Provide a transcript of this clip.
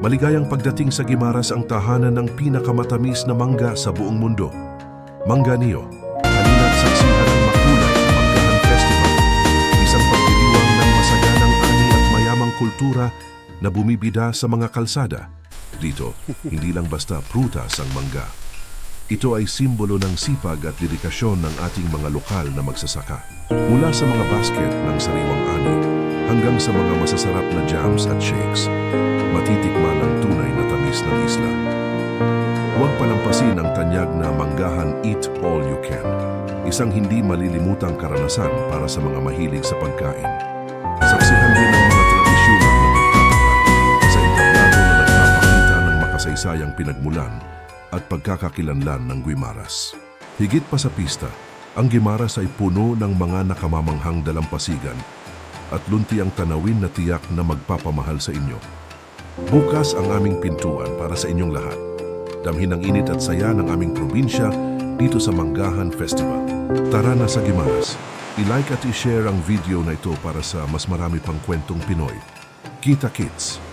Maligayang pagdating sa Guimaras, ang tahanan ng pinakamatamis na mangga sa buong mundo. Mangganio, halina't saksihan ang makulay na Manggahan Festival, isang pagdiriwang ng masaganang ani at mayamang kultura na bumibida sa mga kalsada. Dito, hindi lang basta prutas ang mangga. Ito ay simbolo ng sipag at dedikasyon ng ating mga lokal na magsasaka. Mula sa mga basket ng sariwang ani hanggang sa mga masasarap na jams at shakes, matitikman ang tunay na tamis ng isla. Huwag palampasin ang tanyag na Manggahan Eat All You Can, isang hindi malilimutang karanasan para sa mga mahilig sa pagkain. Saksihan din ang mga tradisyon ng mga nagtatagal sa entablado na nagpapakita ng makasaysayang pinagmulan at pagkakakilanlan ng Guimaras. Higit pa sa pista, ang Guimaras ay puno ng mga nakamamanghang dalampasigan at luntiang tanawin na tiyak na magpapamahal sa inyo. Bukas ang aming pintuan para sa inyong lahat. Damhin ang init at saya ng aming probinsya dito sa Manggahan Festival. Tara na sa Guimaras. I-like at i-share ang video na ito para sa mas marami pang kwentong Pinoy. Kita-kits!